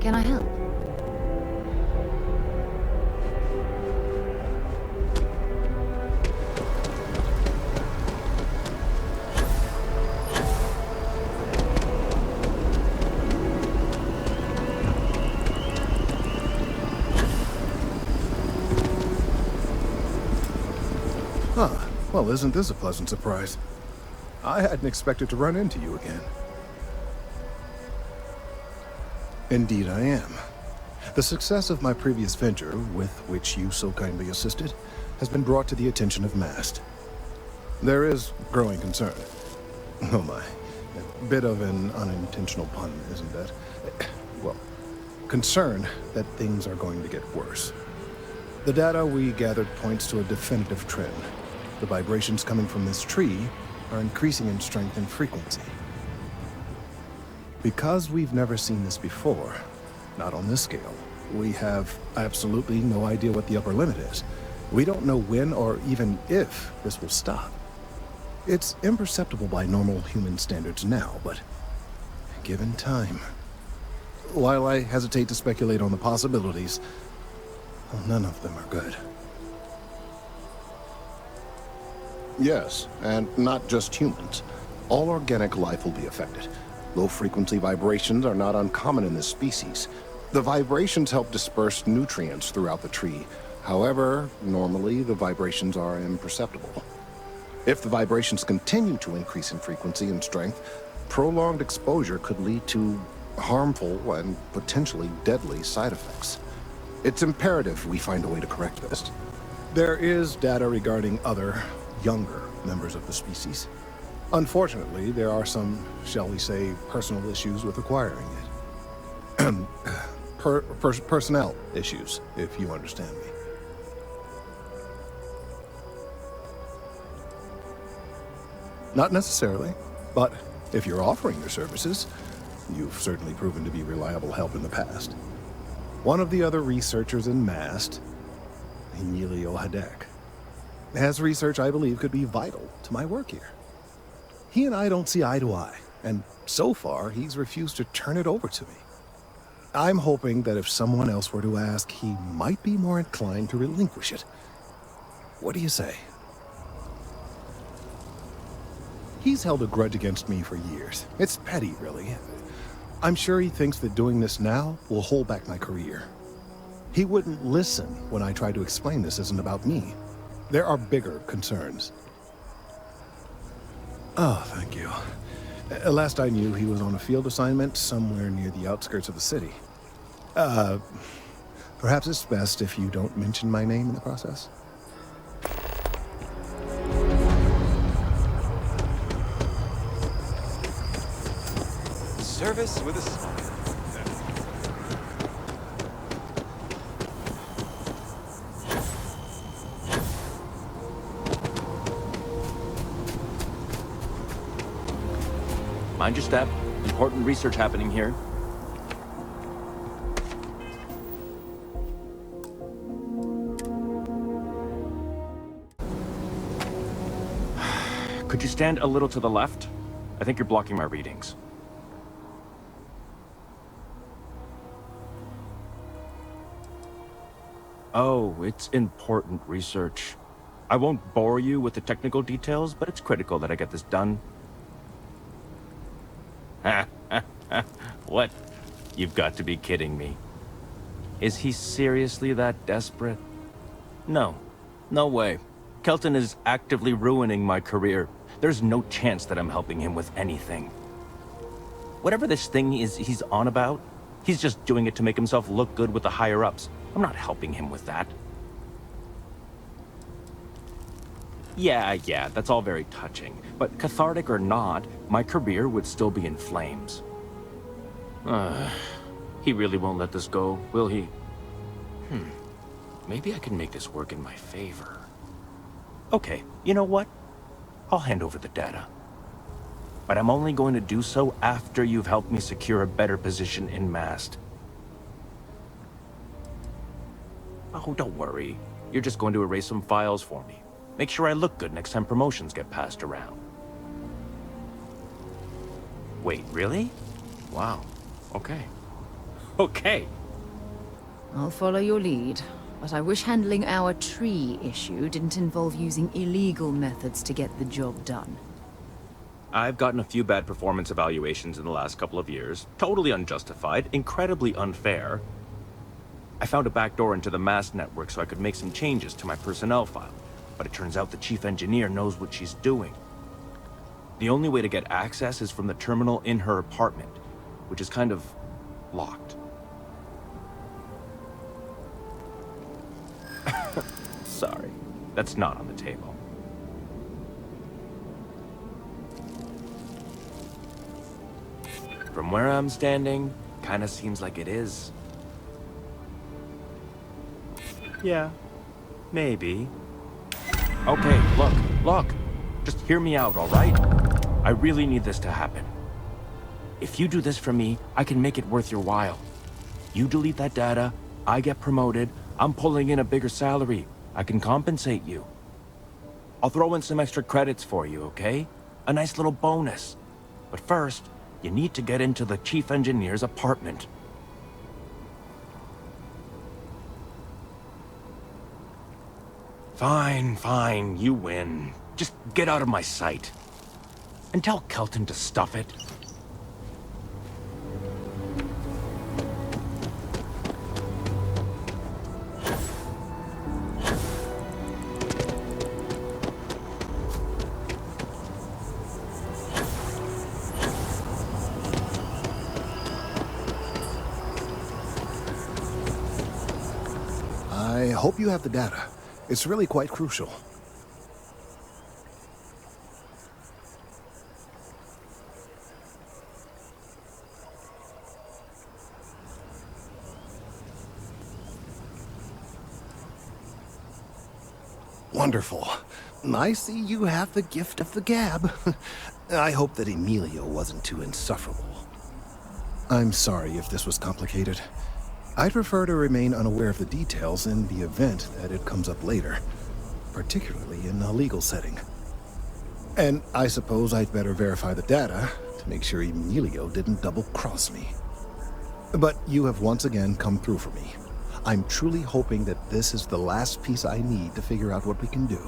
can I help? Huh. Well, isn't this a pleasant surprise? I hadn't expected to run into you again. Indeed I am. The success of my previous venture, with which you so kindly assisted, has been brought to the attention of Mast. There is growing concern. Oh my. A bit of an unintentional pun, isn't it? Well, concern that things are going to get worse. The data we gathered points to a definitive trend. The vibrations coming from this tree are increasing in strength and frequency. Because we've never seen this before, not on this scale, we have absolutely no idea what the upper limit is. We don't know when or even if this will stop. It's imperceptible by normal human standards now, but given time. While I hesitate to speculate on the possibilities, well, none of them are good. Yes, and not just humans. All organic life will be affected. Low-frequency vibrations are not uncommon in this species. The vibrations help disperse nutrients throughout the tree. However, normally the vibrations are imperceptible. If the vibrations continue to increase in frequency and strength, prolonged exposure could lead to harmful and potentially deadly side effects. It's imperative we find a way to correct this. There is data regarding other, younger members of the species. Unfortunately, there are some, shall we say, personal issues with acquiring it. Personnel issues, if you understand me. Not necessarily, but if you're offering your services, you've certainly proven to be reliable help in the past. One of the other researchers in Mast, Emilio Hadek, has research I believe could be vital to my work here. He and I don't see eye to eye, and so far he's refused to turn it over to me. I'm hoping that if someone else were to ask, he might be more inclined to relinquish it. What do you say? He's held a grudge against me for years. It's petty, really. I'm sure he thinks that doing this now will hold back my career. He wouldn't listen when I tried to explain this isn't about me. There are bigger concerns. Oh, thank you. Last I knew, he was on a field assignment somewhere near the outskirts of the city. Perhaps it's best if you don't mention my name in the process. Service with a smile. Mind your step. Important research happening here. Could you stand a little to the left? I think you're blocking my readings. Oh, it's important research. I won't bore you with the technical details, but it's critical that I get this done. What? You've got to be kidding me. Is he seriously that desperate? No. No way. Kelton is actively ruining my career. There's no chance that I'm helping him with anything. Whatever this thing is he's on about, he's just doing it to make himself look good with the higher-ups. I'm not helping him with that. Yeah, that's all very touching. But cathartic or not, my career would still be in flames. He really won't let this go, will he? Maybe I can make this work in my favor. Okay, you know what? I'll hand over the data. But I'm only going to do so after you've helped me secure a better position in Mast. Oh, don't worry. You're just going to erase some files for me. Make sure I look good next time promotions get passed around. Wait, really? Wow. Okay. Okay. I'll follow your lead, but I wish handling our tree issue didn't involve using illegal methods to get the job done. I've gotten a few bad performance evaluations in the last couple of years. Totally unjustified, incredibly unfair. I found a backdoor into the MAST network so I could make some changes to my personnel file. But it turns out the chief engineer knows what she's doing. The only way to get access is from the terminal in her apartment, which is kind of locked. Sorry, that's not on the table. From where I'm standing, kinda seems like it is. Yeah, maybe. Okay, look. Just hear me out, all right? I really need this to happen. If you do this for me, I can make it worth your while. You delete that data, I get promoted, I'm pulling in a bigger salary. I can compensate you. I'll throw in some extra credits for you, okay? A nice little bonus. But first, you need to get into the chief engineer's apartment. Fine, you win. Just get out of my sight. And tell Kelton to stuff it. I hope you have the data. It's really quite crucial. Wonderful. I see you have the gift of the gab. I hope that Emilio wasn't too insufferable. I'm sorry if this was complicated. I'd prefer to remain unaware of the details in the event that it comes up later, particularly in a legal setting. And I suppose I'd better verify the data to make sure Emilio didn't double-cross me. But you have once again come through for me. I'm truly hoping that this is the last piece I need to figure out what we can do.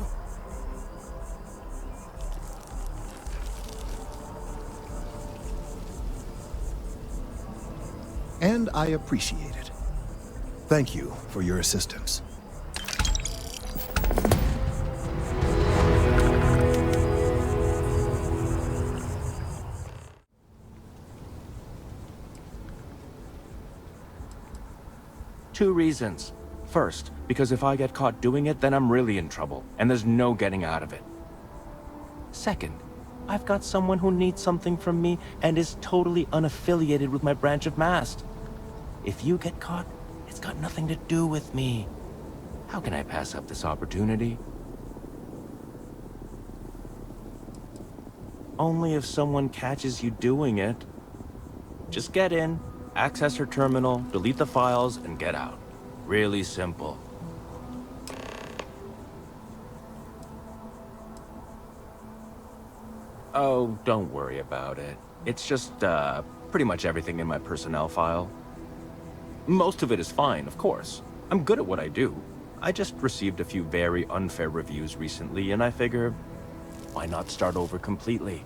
And I appreciate it. Thank you for your assistance. Two reasons. First, because if I get caught doing it, then I'm really in trouble, and there's no getting out of it. Second, I've got someone who needs something from me and is totally unaffiliated with my branch of MAST. If you get caught, it's got nothing to do with me. How can I pass up this opportunity? Only if someone catches you doing it. Just get in, access her terminal, delete the files, and get out. Really simple. Oh, don't worry about it. It's just, pretty much everything in my personnel file. Most of it is fine, of course. I'm good at what I do. I just received a few very unfair reviews recently, and I figure, why not start over completely?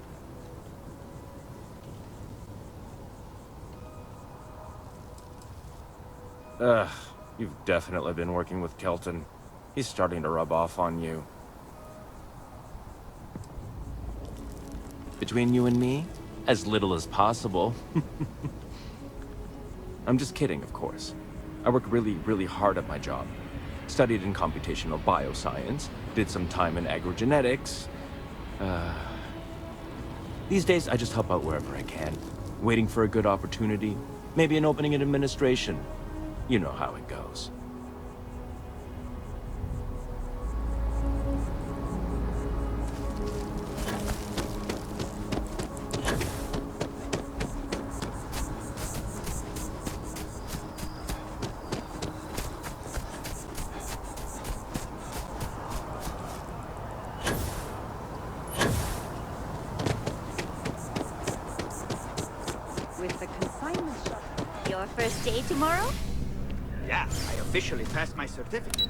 You've definitely been working with Kelton. He's starting to rub off on you. Between you and me, as little as possible. I'm just kidding, of course. I work really hard at my job. Studied in computational bioscience, did some time in agrogenetics. These days, I just help out wherever I can. Waiting for a good opportunity. Maybe an opening in administration. You know how it goes. your first day tomorrow? Yeah, I officially passed my certificate.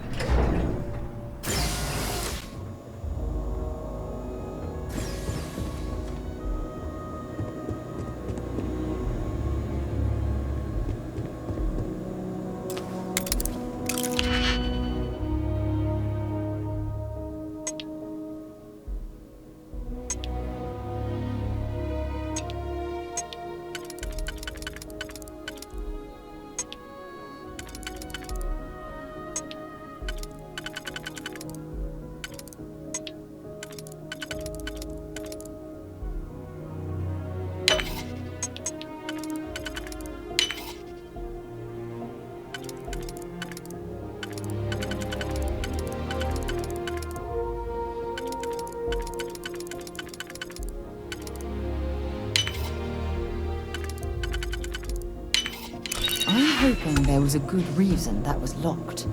I'm hoping there was a good reason that was locked.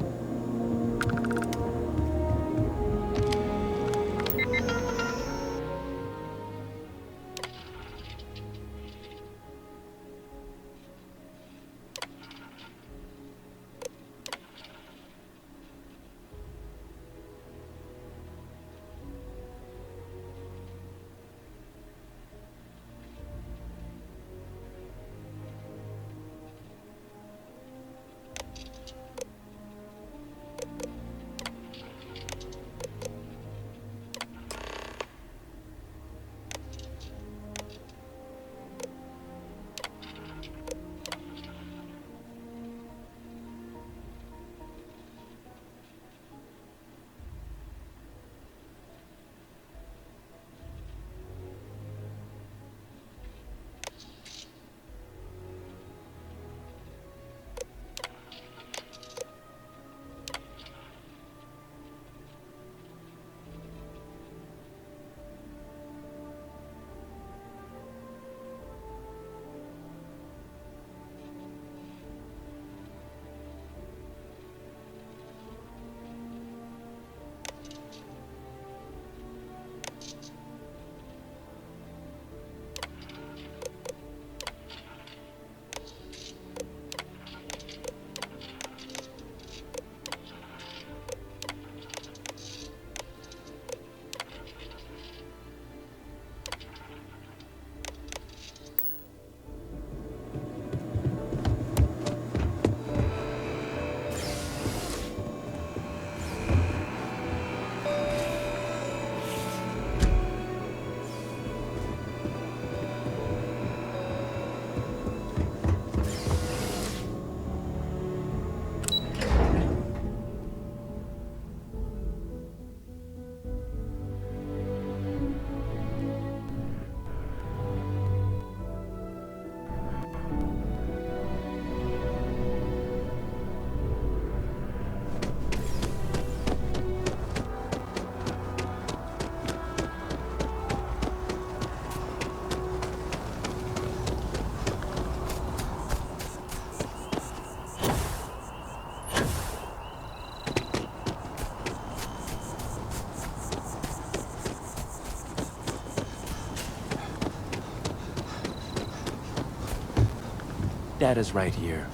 Data's right here,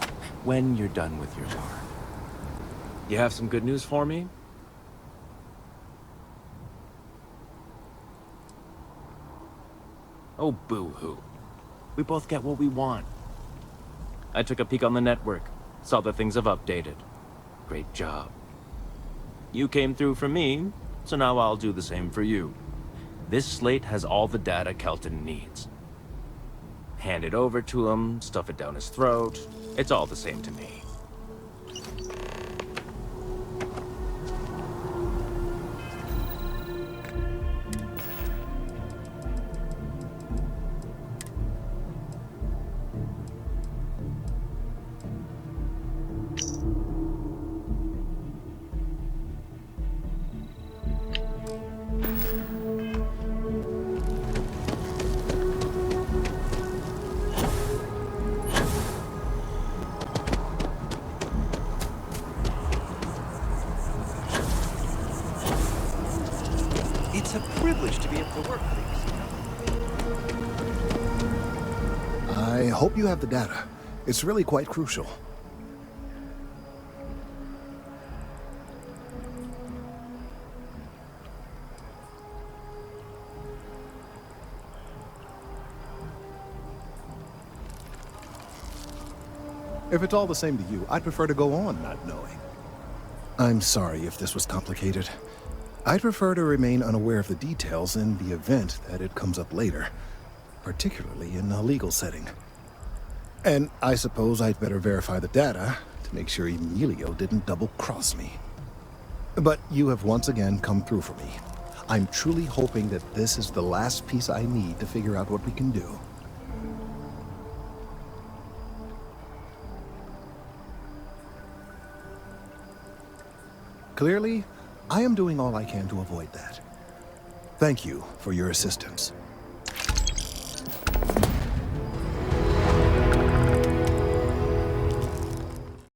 when you're done with your work. You have some good news for me? Oh, boo-hoo. We both get what we want. I took a peek on the network, saw that things have updated. Great job. You came through for me, so now I'll do the same for you. This slate has all the data Kelton needs. Hand it over to him, stuff it down his throat. It's all the same to me. It's a privilege to be able to work for these. I hope you have the data. It's really quite crucial. If it's all the same to you, I'd prefer to go on not knowing. I'm sorry if this was complicated. I'd prefer to remain unaware of the details in the event that it comes up later, particularly in a legal setting. And I suppose I'd better verify the data to make sure Emilio didn't double-cross me. But you have once again come through for me. I'm truly hoping that this is the last piece I need to figure out what we can do. Clearly, I am doing all I can to avoid that. Thank you for your assistance.